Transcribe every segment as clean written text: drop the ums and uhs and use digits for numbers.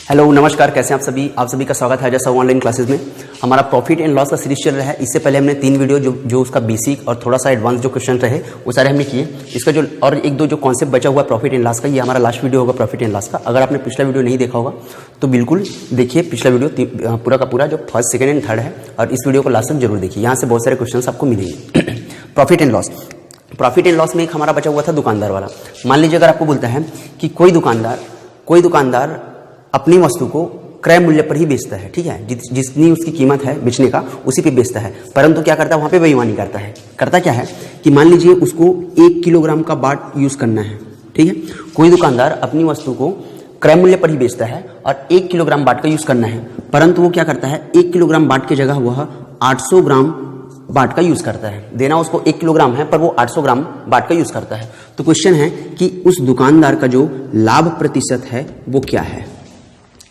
Hello नमस्कार, कैसे हैं आप सभी का स्वागत है जैसा ऑनलाइन क्लासेस में। हमारा प्रॉफिट एंड लॉस का सीरीज चल रहा है। इससे पहले हमने 3 वीडियो जो उसका बेसिक और थोड़ा सा एडवांस जो क्वेश्चन रहे वो सारे हमने किए। इसका जो और एक दो जो कॉन्सेप्ट बचा हुआ है प्रॉफिट एंड लॉस का, ये हमारा लास्ट वीडियो होगा प्रॉफिट एंड लॉस का। अगर आपने पिछला वीडियो नहीं देखा होगा तो बिल्कुल देखिए पिछला वीडियो पूरा का पूरा जो फर्स्ट, सेकेंड एंड थर्ड है, और इस वीडियो को लास्ट तक जरूर देखिए। यहाँ से बहुत सारे क्वेश्चन आपको मिलेंगे। प्रॉफिट एंड लॉस में एक हमारा बचा हुआ था दुकानदार वाला। मान लीजिए अगर आपको बोलता है कि कोई दुकानदार अपनी वस्तु को क्रय मूल्य पर ही बेचता है, ठीक है, जितनी उसकी कीमत है बेचने का उसी पे बेचता है, परंतु क्या करता है वहां पे बेईमानी करता है। करता क्या है कि मान लीजिए उसको 1 किलोग्राम का बाट यूज करना है, ठीक है। कोई दुकानदार अपनी वस्तु को क्रय मूल्य पर ही बेचता है और 1 किलोग्राम बाट का यूज करना है, परंतु वो क्या करता है 1 किलोग्राम बाट की जगह वह 800 ग्राम बाट का यूज करता है। देना उसको 1 किलोग्राम है पर वो 800 ग्राम बाट का यूज करता है। तो क्वेश्चन है कि उस दुकानदार का जो लाभ प्रतिशत है वो क्या है।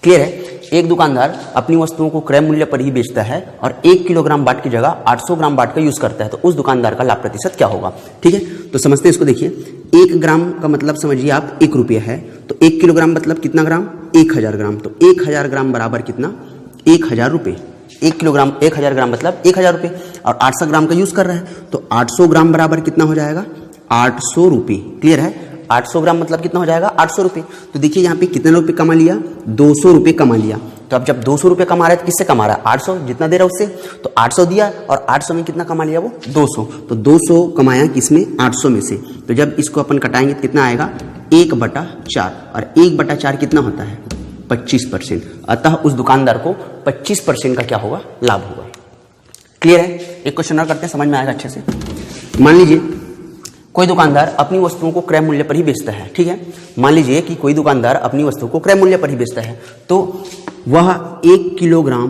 क्लियर है। एक दुकानदार अपनी वस्तुओं को क्रय मूल्य पर ही बेचता है और 1 किलोग्राम बाट की जगह 800 ग्राम बाट का यूज करता है, तो उस दुकानदार का लाभ प्रतिशत क्या होगा। ठीक है, तो समझते हैं इसको। देखिए 1 ग्राम का मतलब समझिए आप 1 रुपया है, तो 1 किलोग्राम मतलब कितना ग्राम 1000 ग्राम, तो 1000 ग्राम बराबर कितना 1000 रुपये। 1 किलोग्राम 1000 ग्राम मतलब 1000 रुपये, और 800 ग्राम का यूज कर रहा है तो 800 ग्राम बराबर कितना हो जाएगा 800 रुपये। क्लियर है। 800 ग्राम मतलब कितना हो जाएगा 800 रुपये। तो देखिए यहाँ पे कितने रुपये कमा लिया 200 रुपये कमा लिया। तो अब जब 200 रुपये कमा रहा है तो किससे कमा रहा है 800 जितना दे रहा है उससे, तो 800 दिया और 800 में कितना कमा लिया वो 200, तो 200 कमाया किसमें 800 में से। तो जब इसको अपन कटाएंगे तो कितना आएगा 1/4, और 1/4 कितना होता है 25%। अतः उस दुकानदार को 25% का क्या होगा लाभ होगा। क्लियर है। एक क्वेश्चन और करते हैं, समझ में आएगा अच्छे से। मान लीजिए कोई दुकानदार अपनी वस्तुओं को क्रय मूल्य पर ही बेचता है, ठीक है। मान लीजिए कि कोई दुकानदार अपनी वस्तु को क्रय मूल्य पर ही बेचता है, तो वह 1 किलोग्राम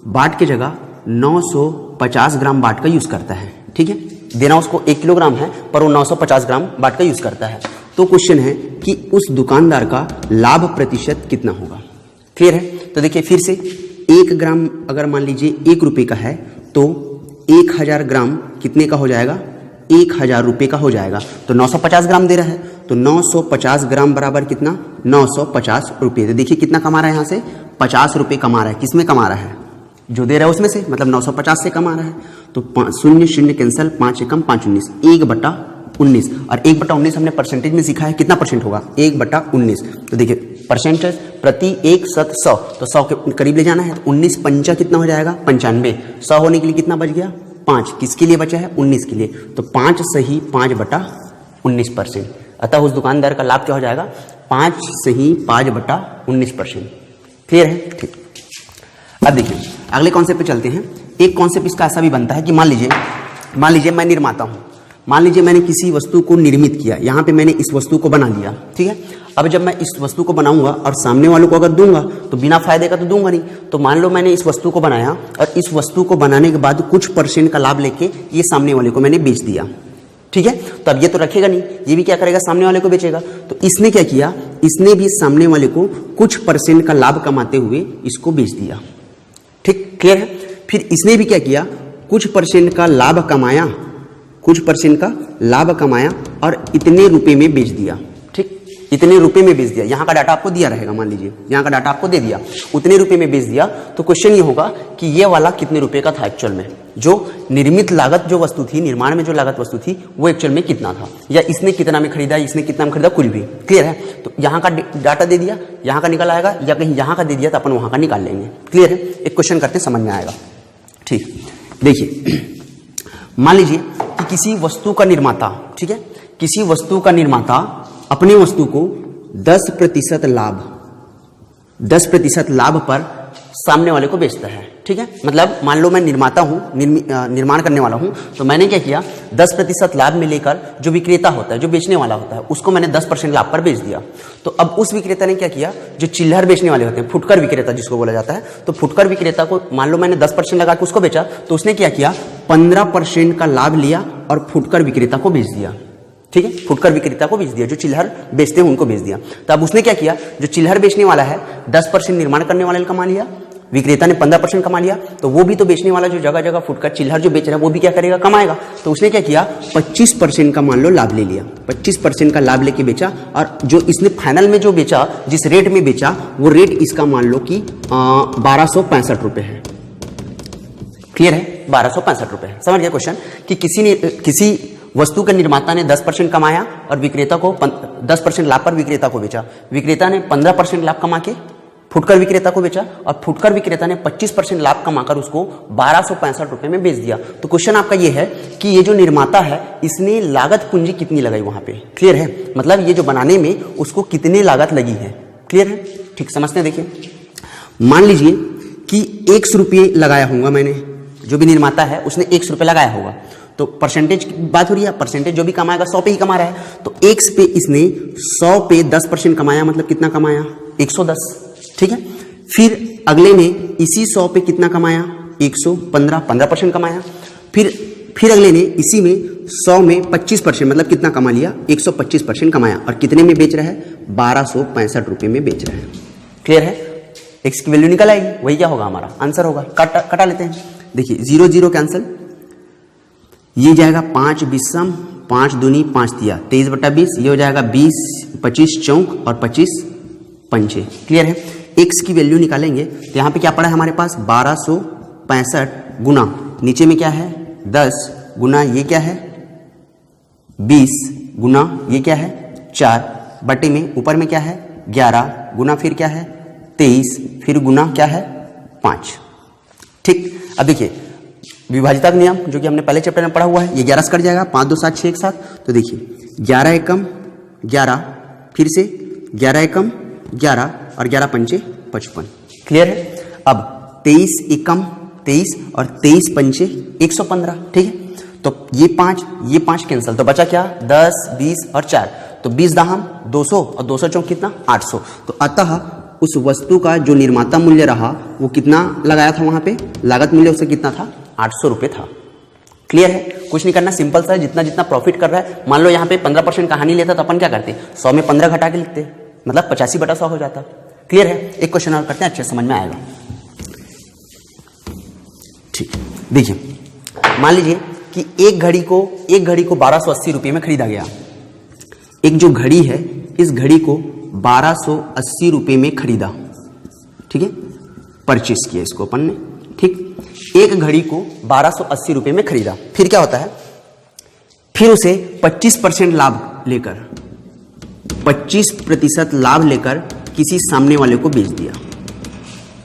बाट की जगह 950 ग्राम बाट का यूज करता है, ठीक है। देना उसको 1 किलोग्राम है पर वो 950 ग्राम बाट का यूज करता है। तो क्वेश्चन है कि उस दुकानदार का लाभ प्रतिशत कितना होगा। क्लियर है। तो देखिए फिर से 1 ग्राम अगर मान लीजिए 1 रुपये का है तो 1000 ग्राम कितने का हो जाएगा 1000 रुपये का हो जाएगा। तो 950 ग्राम दे रहा है, तो 950 ग्राम बराबर कितना 950 रुपये। तो देखिए कितना कमा रहा है, यहाँ से 50 रुपये कमा रहा है। किसमें कमा रहा है जो दे रहा है उसमें से, मतलब 950 से कमा रहा है। तो 0 0 कैंसिल, 5 एकम 5 19, 1/19, और 1/19 हमने परसेंटेज में सीखा है कितना परसेंट होगा 1/19। तो देखिए परसेंटेज प्रति 1 100, तो 100 के करीब ले जाना है, तो 19 पंचा कितना हो जाएगा 95। 100 होने के लिए कितना बच गया 5, किसके लिए बचा है 19 के लिए, तो 5 सही 5/19%। अतः उस दुकानदार का लाभ क्या हो जाएगा 5 सही 5/19%। क्लियर है। ठीक। अब देखिए अगले कॉन्सेप्ट पे चलते हैं। एक कॉन्सेप्ट इसका ऐसा भी बनता है कि मान लीजिए मैं निर्माता हूं, मान लीजिए मैंने किसी वस्तु को निर्मित किया, यहाँ पे मैंने इस वस्तु को बना दिया, ठीक है। अब जब मैं इस वस्तु को बनाऊंगा और सामने वालों को अगर दूंगा तो बिना फायदे का तो दूंगा नहीं। तो मान लो मैंने इस वस्तु को बनाया और इस वस्तु को बनाने के बाद कुछ % का लाभ लेके ये सामने वाले को मैंने बेच दिया, ठीक है। तो अब ये तो रखेगा नहीं, ये भी क्या करेगा सामने वाले को बेचेगा। तो इसने क्या किया, इसने भी सामने वाले को कुछ % का लाभ कमाते हुए इसको बेच दिया। ठीक, क्लियर है। फिर इसने भी क्या किया, कुछ % का लाभ कमाया, कुछ % का लाभ कमाया और इतने रुपए में बेच दिया। ठीक, इतने रुपए में बेच दिया। यहाँ का डाटा आपको दिया रहेगा, मान लीजिए यहाँ का डाटा आपको दे दिया, उतने रुपए में बेच दिया। तो क्वेश्चन ये होगा कि ये वाला कितने रुपए का था एक्चुअल में, जो निर्मित लागत जो वस्तु थी, निर्माण में जो लागत वस्तु थी वो एक्चुअल में कितना था, या इसने कितना में खरीदा, इसने कितना में खरीदा, कुछ भी। क्लियर है। तो यहाँ का डाटा दे दिया, यहाँ का निकल आएगा, या कहीं यहाँ का दे दिया तो अपन वहाँ का निकाल लेंगे। क्लियर है। एक क्वेश्चन करते समझ में आएगा। ठीक, देखिए मान लीजिए कि किसी वस्तु का निर्माता, ठीक है, किसी वस्तु का निर्माता अपनी वस्तु को 10% लाभ पर सामने वाले को बेचता है, ठीक है। मतलब मान लो मैं निर्माता हूं, निर्माण करने वाला हूं, तो मैंने क्या किया 10% लाभ में लेकर जो विक्रेता होता है, जो बेचने वाला होता है, उसको मैंने 10% लाभ पर बेच दिया। तो अब उस विक्रेता ने क्या किया, जो चिल्लर बेचने वाले होते हैं, फुटकर विक्रेता जिसको बोला जाता है, तो फुटकर विक्रेता को मान लो मैंने 10% लगा के उसको बेचा, तो उसने क्या किया 15% का लाभ लिया और फुटकर विक्रेता को बेच दिया। ठीक है, फुटकर विक्रेता को बेच दिया, जो चिल्हर बेचते हैं उनको बेच दिया। तो अब उसने क्या किया, जो चिल्हर बेचने वाला है 10% निर्माण करने वाले ने कमा लिया विक्रेता ने 15% कमा लिया, तो वो भी तो बेचने वाला जो जगह जगह फुटकर चिल्हर जो बेच रहा है वो भी क्या करेगा, कमाएगा। तो उसने क्या किया, 25% का मान लो लाभ ले लिया, 25% का लाभ लेके बेचा, और जो इसने फाइनल में जो बेचा, जिस रेट में बेचा, वो रेट इसका मान लो कि 1265 रुपये है। क्लियर है, 1265 रुपये है। समझ गया क्वेश्चन कि किसी वस्तु के निर्माता ने 10% कमाया और विक्रेता को 10% लाभ पर विक्रेता को बेचा। विक्रेता ने 15% लाभ कमा के फुटकर विक्रेता को बेचा, और फुटकर विक्रेता ने 25% लाभ कमाकर उसको 1265 रुपये में बेच दिया। तो क्वेश्चन आपका ये है कि ये जो निर्माता है इसने लागत पूंजी कितनी लगाई वहां पे। क्लियर है, मतलब ये जो बनाने में उसको कितनी लागत लगी है। क्लियर है, ठीक समझते हैं। देखिए मान लीजिए कि 100 रुपये लगाया होगा मैंने, जो भी निर्माता है उसने 100 रुपये लगाया होगा, तो परसेंटेज की बात हो रही है, परसेंटेज जो भी कमाएगा 100 पे ही कमा रहा है। तो 1 पे इसने 100 पे 10% कमाया, मतलब कितना कमाया, 110। ठीक है, फिर अगले ने इसी 100 पे कितना कमाया, 115, 15% कमाया। फिर अगले ने इसी में 100 में 25% मतलब कितना कमा लिया, 125% कमाया, और कितने में बेच रहा है, 1265 रुपये में बेच रहा है। क्लियर है, एक्स की वैल्यू निकल आएगी, वही क्या होगा, हमारा आंसर होगा। कटा लेते हैं। देखिए 0 0 कैंसिल, ये जाएगा 5 विषम, 5 दूनी 5 दिया, 23/20, ये हो जाएगा 20, 25 चौक और 25 पंचे। क्लियर है, x की वैल्यू निकालेंगे तो यहाँ पे क्या पड़ा है हमारे पास, 1265 गुना नीचे में क्या है 10 गुना ये क्या है 20 गुना ये क्या है 4 बटे में ऊपर में क्या है 11 गुना फिर क्या है 23 फिर गुना क्या है 5। ठीक, अब देखिए विभाजिता का नियम जो कि हमने पहले चैप्टर में पढ़ा हुआ है, ये 11 से कट जाएगा, 5 2 7 6 1 7। तो देखिए 11 एकम 11, फिर से 11 एकम 11 और 11 पंचे 55। क्लियर है, अब 23 एकम 23 और 23 पंचे 115। ठीक है, तो ये 5 कैंसिल, तो बचा क्या 10 20 और 4, तो 20 दाहम 200 और 200 चौक कितना 800। तो अतः उस वस्तु का जो निर्माता मूल्य रहा वो कितना लगाया था वहां पे, लागत मूल्य उससे कितना था 800 रुपये था। क्लियर है, कुछ नहीं करना, सिंपल सा है, जितना जितना प्रॉफिट कर रहा है। मान लो यहाँ पे 15% का हानि लेता तो अपन क्या करते, 100 में 15 घटा के लिखते, मतलब 85/100 हो जाता। क्लियर है, एक क्वेश्चन और करते हैं, अच्छे समझ में आएगा। ठीक, देखिए मान लीजिए कि एक घड़ी को 1280 रुपये में खरीदा गया। एक जो घड़ी है इस घड़ी को 1280 रुपये में खरीदा। ठीक है, परचेस किया इसको अपन ने। ठीक, एक घड़ी को 1280 रुपये में खरीदा, फिर क्या होता है, फिर उसे 25% लाभ लेकर 25% लाभ लेकर किसी सामने वाले को बेच दिया।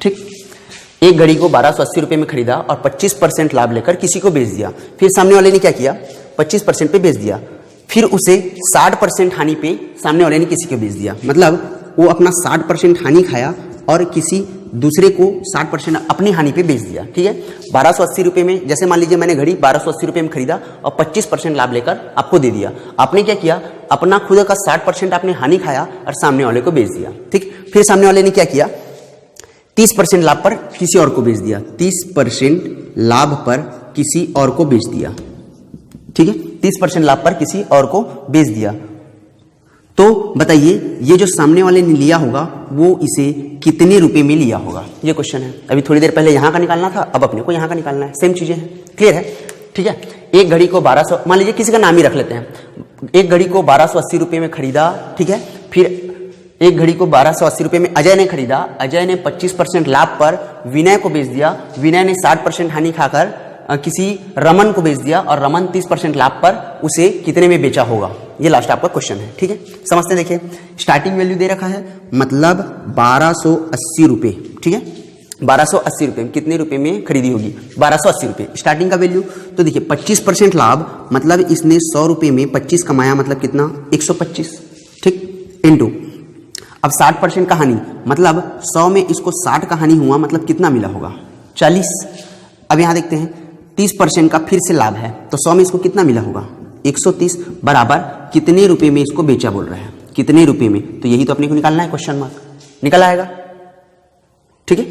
ठीक, एक घड़ी को 1280 रुपये में खरीदा और 25% लाभ लेकर किसी को बेच दिया। फिर सामने वाले ने क्या किया, 25% पे बेच दिया, फिर उसे 60% हानि पे सामने वाले ने किसी को बेच दिया। मतलब वो अपना 60% हानि खाया और किसी दूसरे को 60% अपनी हानि पे बेच दिया। ठीक है, 1280 रुपये में, जैसे मान लीजिए मैंने घड़ी 1280 रुपये में खरीदा और 25% लाभ लेकर आपको दे दिया। आपने क्या किया, अपना खुद का 60% आपने हानि खाया और सामने वाले को बेच दिया। ठीक, फिर सामने वाले ने क्या किया, 30% लाभ पर किसी और को बेच दिया, 30% लाभ पर किसी और को बेच दिया। ठीक है, 30% लाभ पर किसी और को बेच दिया। तो बताइए ये जो सामने वाले ने लिया होगा वो इसे कितने रुपए में लिया होगा, ये क्वेश्चन है। अभी थोड़ी देर पहले यहां का निकालना था, अब अपने को यहां का निकालना है, सेम चीजें हैं। क्लियर है, ठीक है। एक घड़ी को 1200, मान लीजिए किसी का नाम ही रख लेते हैं। एक घड़ी को 1280 रुपये में खरीदा। ठीक है, फिर एक घड़ी को 1280 रुपये में अजय ने खरीदा। अजय ने 25% लाभ पर विनय को बेच दिया। विनय ने 60% हानि खाकर किसी रमन को बेच दिया और रमन 30% लाभ पर उसे कितने में बेचा होगा, ये लास्ट आपका क्वेश्चन है। ठीक है, समझते देखिए, स्टार्टिंग वैल्यू दे रखा है, मतलब 1280 रुपये। ठीक है, 1280 रुपये में कितने रुपए में खरीदी होगी, 1280 रुपये स्टार्टिंग का वैल्यू। तो देखिए 25% लाभ, मतलब इसने 100 रुपये में 25 कमाया, मतलब कितना 125। ठीक, इनटू अब 60% का हानि, मतलब 100 में इसको 60 का हानि हुआ, मतलब कितना मिला होगा 40। अब यहां देखते हैं 30% का फिर से लाभ है, तो 100 में इसको कितना मिला होगा 130, बराबर कितने रुपए में इसको बेचा बोल रहा है, कितने रुपए में। तो यही तो अपने को निकालना है, क्वेश्चन मार्क निकल आएगा। ठीक है,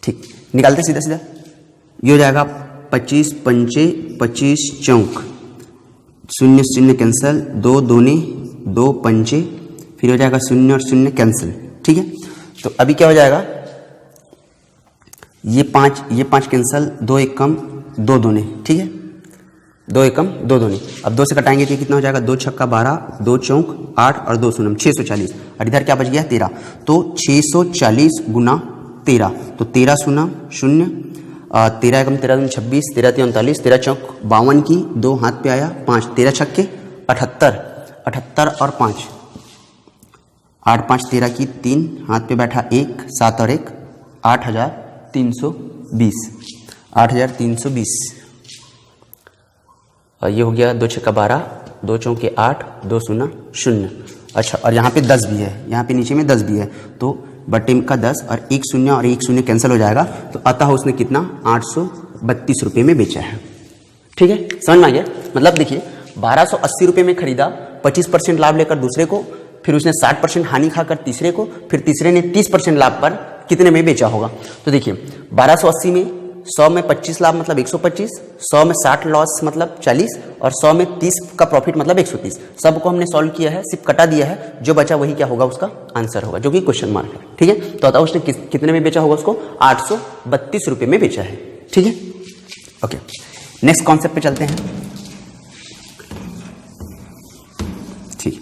ठीक, निकालते सीधा सीधा, ये हो जाएगा 25 पंचे 25 चौक, 0 0 कैंसिल, 2 दूनी 2 पंचे, फिर हो जाएगा 0 और 0 कैंसिल। ठीक है, तो अभी क्या हो जाएगा ये पाँच कैंसल, 2 एक कम 2 दूने, ठीक है, 2 एक कम 2 दूने। अब 2 से कटाएंगे तो कितना हो जाएगा, 2 छक्का 12, 2 चौक 8 और 2 शून्य 640। और इधर क्या बच गया 13, तो 640 गुना 13, तो 13 शून्य 0, 13 एकम 13 26, 13 39, 13 चौक 52 की 2 हाथ पे आया 5, 13 छक्के 78 और 5, 8 5 13 की 3 हाथ पे बैठा 1, 7 और 1 8320, 8320। और ये हो गया 2 छक्का 12, 2 चौके 8, 2 शून्य 0। अच्छा, और यहाँ पे 10 भी है, यहाँ पे नीचे में 10 भी है, तो बटे का 10 और 1 शून्य और 1 शून्य कैंसिल हो जाएगा, तो अतः उसने कितना 832 रुपये में बेचा है। ठीक है, समझ में आ गया। मतलब देखिए 1280 रुपये में खरीदा, 25% लाभ लेकर दूसरे को, फिर उसने 60% हानि खाकर तीसरे को, फिर तीसरे ने 30% लाभ पर कितने में बेचा होगा। तो देखिए 1280 में 100 में 25 लाभ मतलब 125, 100 में 60 लॉस मतलब 40 और 100 में 30 का प्रॉफिट मतलब 130। सबको हमने सॉल्व किया है, सिर्फ कटा दिया है, जो बचा वही क्या होगा उसका आंसर होगा, जो कि क्वेश्चन मार्क है। ठीक है, तो बताओ उसने कितने में बेचा होगा, उसको 832 रुपये में बेचा है। ठीक है, ओके, नेक्स्ट कॉन्सेप्ट पे चलते हैं। ठीक,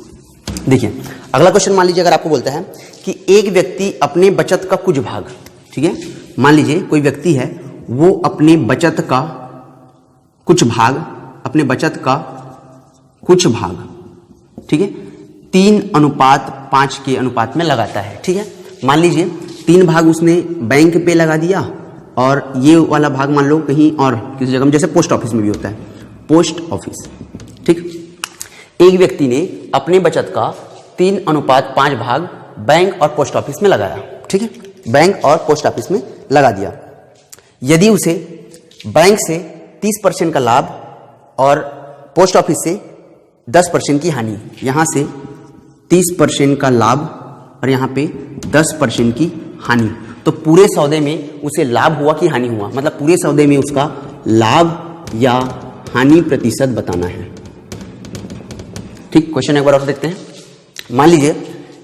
देखिए अगला क्वेश्चन मान लीजिए अगर आपको बोलता है कि एक व्यक्ति अपने बचत का कुछ भाग, ठीक है, मान लीजिए कोई व्यक्ति है वो अपने बचत का कुछ भाग, अपने बचत का कुछ भाग, ठीक है, 3:5 के अनुपात में लगाता है। ठीक है, मान लीजिए 3 भाग उसने बैंक पे लगा दिया और ये वाला भाग मान लो कहीं और किसी जगह में, जैसे पोस्ट ऑफिस में भी होता है, पोस्ट ऑफिस। ठीक, एक व्यक्ति ने अपने बचत का 3:5 भाग बैंक और पोस्ट ऑफिस में लगाया। ठीक है, बैंक और पोस्ट ऑफिस में लगा दिया। यदि उसे बैंक से 30% का लाभ और पोस्ट ऑफिस से 10% की हानि, यहां से 30% का लाभ और यहां पे 10% की हानि, तो पूरे सौदे में उसे लाभ हुआ कि हानि हुआ, मतलब पूरे सौदे में उसका लाभ या हानि प्रतिशत बताना है। ठीक, क्वेश्चन एक बार और देखते हैं। मान लीजिए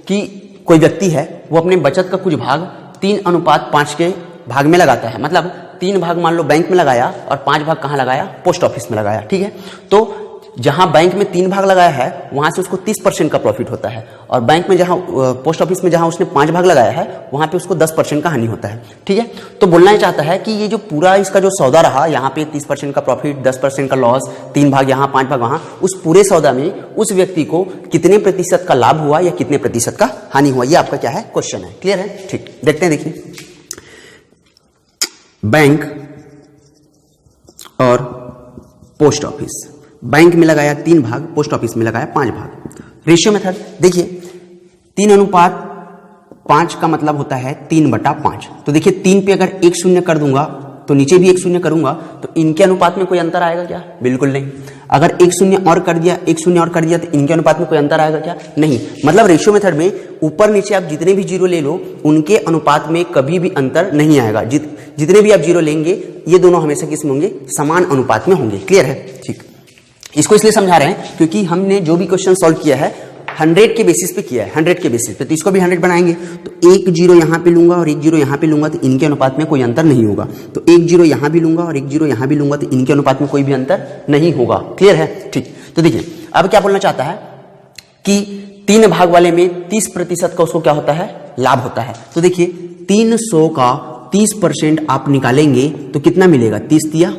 कि कोई व्यक्ति है वो अपने बचत का कुछ भाग 3:5 के भाग में लगाता है, मतलब 3 भाग मान लो बैंक में लगाया और 5 भाग कहाँ लगाया, पोस्ट ऑफिस में लगाया। ठीक है, तो जहां बैंक में 3 भाग लगाया है वहां से उसको 30% का प्रॉफिट होता है, और बैंक में जहां पोस्ट ऑफिस में जहां उसने 5 भाग लगाया है वहां पे उसको 10% का हानि होता है। ठीक है, तो बोलना ही चाहता है कि ये जो पूरा इसका जो सौदा रहा, यहाँ पे 30% का प्रॉफिट, 10% का लॉस, 3 भाग यहाँ 5 भाग वहां, उस पूरे सौदा में उस व्यक्ति को कितने प्रतिशत का लाभ हुआ या कितने प्रतिशत का हानि हुआ, ये आपका क्या है, क्वेश्चन है। क्लियर है? ठीक, देखते हैं। देखिए बैंक और पोस्ट ऑफिस, बैंक में लगाया 3 भाग, पोस्ट ऑफिस में लगाया 5 भाग। रेशियो मेथड देखिए 3:5 का मतलब होता है 3/5। तो देखिए 3 पे अगर 1 शून्य कर दूंगा तो नीचे भी 1 शून्य करूंगा तो इनके अनुपात में कोई अंतर आएगा क्या? बिल्कुल नहीं। अगर 1 शून्य और कर दिया, 1 शून्य और कर दिया तो इनके अनुपात में कोई अंतर आएगा क्या? नहीं। मतलब रेशियो मेथड में ऊपर नीचे आप जितने भी जीरो ले लो उनके अनुपात में कभी भी अंतर नहीं आएगा। जितने भी आप जीरो लेंगे ये दोनों हमेशा किस में होंगे, समान अनुपात में होंगे। क्लियर है? ठीक, इसको इसलिए समझा रहे हैं क्योंकि हमने जो भी क्वेश्चन सॉल्व किया है 100 के बेसिस पे किया है, 100 के बेसिस पे, तो इसको भी 100 बनाएंगे तो 1 जीरो यहां पे लूंगा और 1 जीरो यहां पे लूंगा तो इनके अनुपात में कोई अंतर नहीं होगा। तो 1 जीरो यहां भी लूंगा और 1 जीरो यहां भी लूंगा तो इनके अनुपात में कोई भी अंतर नहीं होगा। क्लियर है? ठीक, तो देखिए अब क्या बोलना चाहता है कि 3 भाग वाले में 30% का उसको क्या होता है, लाभ होता है। तो देखिए 300 का 30% आप निकालेंगे तो कितना मिलेगा, 30 दिया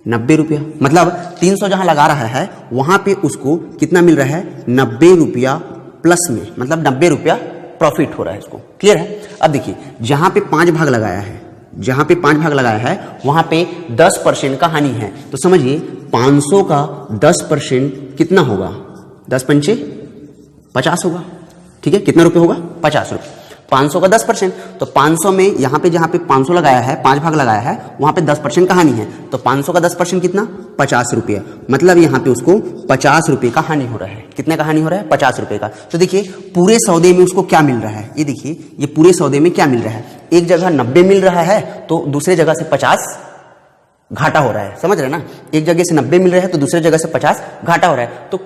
90 रुपया। मतलब 300 जहां लगा रहा है वहां पे उसको कितना मिल रहा है, 90 रुपया प्लस में, मतलब 90 रुपया प्रॉफिट हो रहा है इसको। क्लियर है? अब देखिए जहां पे 5 भाग लगाया है, जहां पे 5 भाग लगाया है वहां पे 10% का हानि है। तो समझिए 500 का 10% कितना होगा, 10 पंचे 50 होगा। ठीक है, कितना रुपए होगा, 50 रुपये। 500 का 10%, तो 500 में यहाँ पे जहाँ पे 500 लगाया है, 5 भाग लगाया है वहाँ पे 10% का हानि है। तो 500 का 10% कितना, 50 रुपये। मतलब यहाँ पे उसको 50 रुपये का हानि हो रहा है। कितने का हानि हो रहा है, 50 रुपये का। तो देखिए पूरे सौदे में उसको क्या मिल रहा है, ये देखिए ये पूरे सौदे में क्या मिल रहा है, एक जगह 90 मिल रहा है तो दूसरे जगह से 50 घाटा हो रहा है। समझ रहे ना, एक जगह से 90 मिल रहा है तो दूसरे जगह से 50 घाटा हो रहा है। तो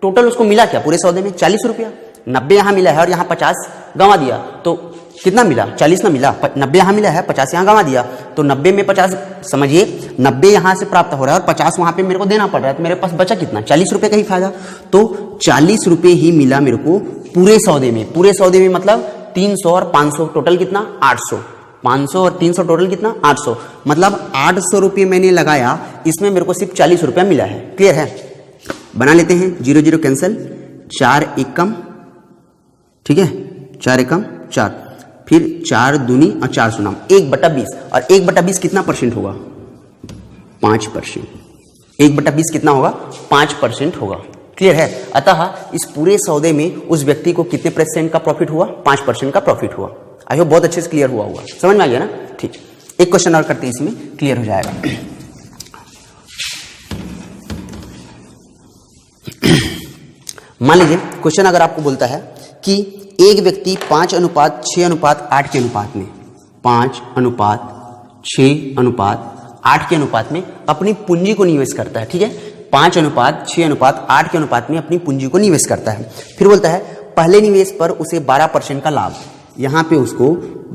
टोटल उसको मिला क्या पूरे सौदे में, 40 रुपया। 90 यहां मिला है और यहां 50 गंवा दिया तो कितना मिला, 40 ना मिला, 90 यहाँ मिला है, 50 यहाँ गंवा दिया, तो 90 में 50, समझिए 90 यहाँ से प्राप्त हो रहा है और 50 वहाँ पे मेरे को देना पड़ रहा है, तो मेरे पास बचा कितना, 40 रुपये का ही फायदा। तो 40 रुपये ही मिला मेरे को पूरे सौदे में। पूरे सौदे में मतलब 300 और 500 टोटल कितना, 800। 500 और 300 टोटल कितना, 800। मतलब 800 रुपये मैंने लगाया, इसमें मेरे को सिर्फ 40 रुपया मिला है। क्लियर है? बना लेते हैं, 0 0 कैंसिल, 4 एकम, ठीक है, 4 एकम 4, फिर 4 दूनी और 4 सुनाम, 1/20। और 1/20 कितना परसेंट होगा, 5%। 1/20 कितना होगा, 5% होगा। क्लियर है? अतः इस पूरे सौदे में उस व्यक्ति को कितने % का प्रॉफिट हुआ, 5% का प्रॉफिट हुआ। आई होप बहुत अच्छे से क्लियर हुआ होगा, समझ में आ गया ना? ठीक, एक क्वेश्चन और करते हैं, इसमें क्लियर हो जाएगा। मान लीजिए क्वेश्चन अगर आपको बोलता है कि एक व्यक्ति 5:6:8 के अनुपात में, 5:6:8 के अनुपात में अपनी पूंजी को निवेश करता है। ठीक है, 5:6:8 के अनुपात में अपनी पूंजी को निवेश करता है। फिर बोलता है पहले निवेश पर उसे 12% का लाभ, यहां पे उसको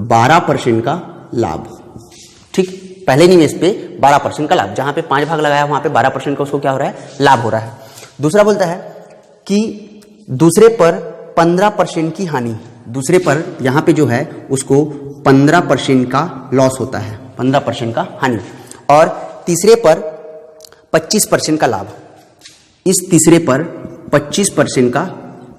12% का लाभ। ठीक, पहले निवेश पे 12% का लाभ, जहां पे 5 भाग लगाया वहां पे 12% का उसको क्या हो रहा है, लाभ हो रहा है। दूसरा बोलता है कि दूसरे पर 15% की हानि, दूसरे पर यहां पे जो है उसको 15% का लॉस होता है, 15% का हानि, और तीसरे पर 25% का लाभ, इस तीसरे पर 25% का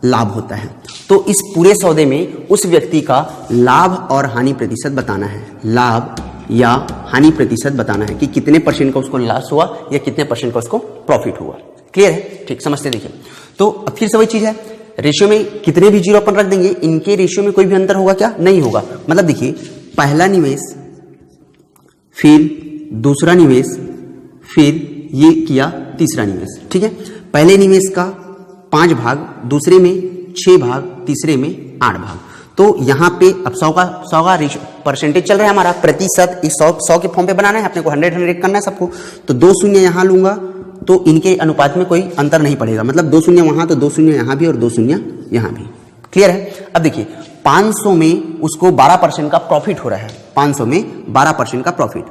लाभ होता है। तो इस पूरे सौदे में उस व्यक्ति का लाभ और हानि प्रतिशत बताना है, लाभ या हानि प्रतिशत बताना है कि कितने % का उसको लॉस हुआ या कितने % का उसको प्रॉफिट हुआ। क्लियर है? ठीक, समझते देखिए। तो फिर से वही चीज है, रेशियो में कितने भी जीरो अपन रख देंगे, इनके रेशियो में कोई भी अंतर होगा क्या, नहीं होगा। मतलब देखिए पहला निवेश, फिर दूसरा निवेश, फिर ये किया तीसरा निवेश। ठीक है, पहले निवेश का 5 भाग, दूसरे में 6 भाग, तीसरे में 8 भाग। तो यहाँ पे अब 100 का परसेंटेज चल रहा है हमारा, प्रतिशत, इस 100 के फॉर्म पे बनाना है अपने को, 100 करना है सबको। तो 2 शून्य यहाँ लूंगा तो इनके अनुपात में कोई अंतर नहीं पड़ेगा, मतलब 2 शून्य वहां तो 2 शून्य यहाँ भी और 2 शून्य यहाँ भी। क्लियर है? अब देखिए 500 में उसको 12% का प्रॉफिट हो रहा है, 500 में 12% का प्रॉफिट,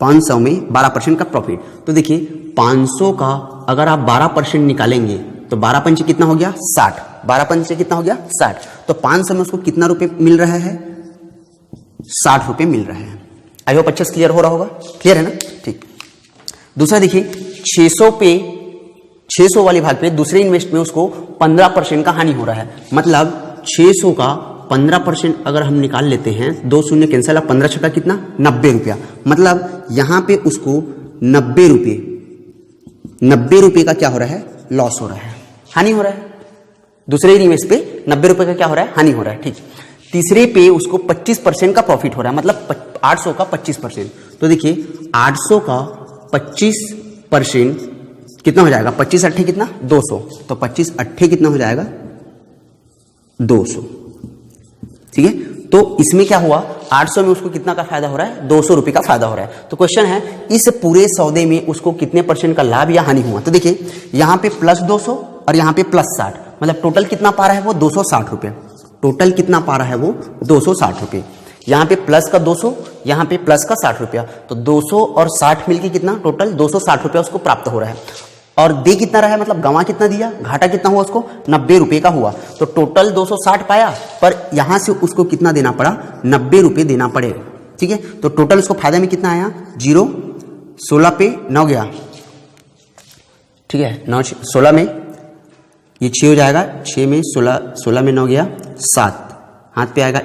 500 में 12% का प्रॉफिट। तो देखिए 500 का अगर आप 12% निकालेंगे तो 12 पंचे कितना हो गया, 60, 12 पंचे कितना हो गया, 60। तो 500 में उसको कितना रुपए मिल रहा है, 60 रुपए मिल रहा है। आई होप अच्छे से क्लियर हो रहा होगा, क्लियर है ना? ठीक, दूसरा देखिए 600 वाले भाग पे दूसरे इन्वेस्ट में उसको 15% का हानि हो रहा है। मतलब 600 का 15% अगर हम निकाल लेते हैं, 2 शून्य कैंसिल, 15 छक्का कितना, 90 रुपया। मतलब यहां पे उसको 90 रुपये का क्या हो रहा है, लॉस हो रहा है, हानि हो रहा है। दूसरे निवेश पे 90 रुपये का क्या हो रहा है, हानि हो रहा है। ठीक, तीसरे पे उसको 25% का प्रॉफिट हो रहा है, मतलब 800 का 25%। तो देखिए 800 का 25% कितना हो जाएगा, 25 अट्ठे कितना, 200। तो 25 अट्ठे कितना हो जाएगा, 200। ठीक है, तो इसमें क्या हुआ, 800 में उसको कितना का फायदा हो रहा है, 200 रुपए का फायदा हो रहा है। तो क्वेश्चन है इस पूरे सौदे में उसको कितने % का लाभ या हानि हुआ। तो देखिए यहां पे प्लस 200 और यहां पे प्लस 60, मतलब टोटल कितना पा रहा है वो, 260 रुपए। टोटल कितना पा रहा है वो, 260 रुपए। यहाँ पे प्लस का 200, यहाँ पे प्लस का 60 रुपया, तो 200 और 60 मिलके कितना, टोटल 260 रुपया उसको प्राप्त हो रहा है। और दे कितना रहा है, मतलब गंवा कितना दिया, घाटा कितना हुआ उसको, 90 रुपये का हुआ। तो टोटल 260 पाया, पर यहां से उसको कितना देना पड़ा, 90 रुपये देना पड़ेगा। ठीक है, तो टोटल उसको फायदा में कितना आया, 0, 16 पे 9 गया। ठीक है, 9 16 में ये 6 हो जाएगा, 6 में 16 में 9 गया 7, हाथ पे आएगा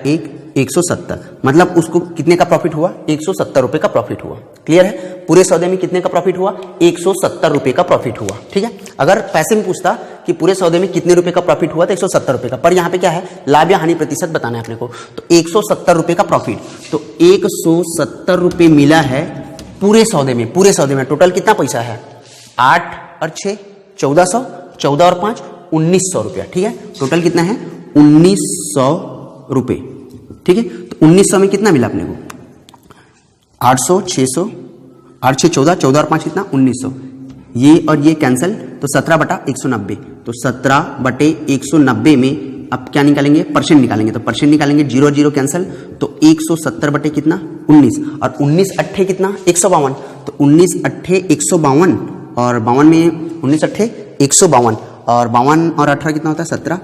170। मतलब उसको कितने का प्रॉफिट हुआ, 170 रुपए का प्रॉफिट हुआ। क्लियर है? पूरे सौदे में कितने का प्रॉफिट हुआ, 170 रुपए का प्रॉफिट हुआ। ठीक है, अगर पैसे में पूछता कि पूरे सौदे में कितने रुपए का प्रॉफिट हुआ तो 170 रुपए का, पर यहाँ पे क्या है, लाभ या हानि प्रतिशत बताना है अपने को। तो 170 रुपए का प्रॉफिट, तो 170 रुपए मिला है पूरे सौदे में। पूरे सौदे में टोटल कितना पैसा है, 8 और 6 1400, 14 और 5 1900 रुपया। ठीक है, टोटल कितना है, 1900 रुपए। ठीक है, तो 1900 में कितना मिला अपने को, 800, 600, 8 6 14, 14 और 5 कितना, 1900। ये और ये कैंसिल, तो 17/190। तो 17/190 में अब क्या निकालेंगे, परसेंट निकालेंगे। तो परसेंट निकालेंगे, 0 0 कैंसिल, तो 170 बटे कितना 19, और 19 अट्ठे कितना 152, तो 19 अट्ठे 152, और 52 में 19 अट्ठे 152, और 52 और 18 कितना होता है 17,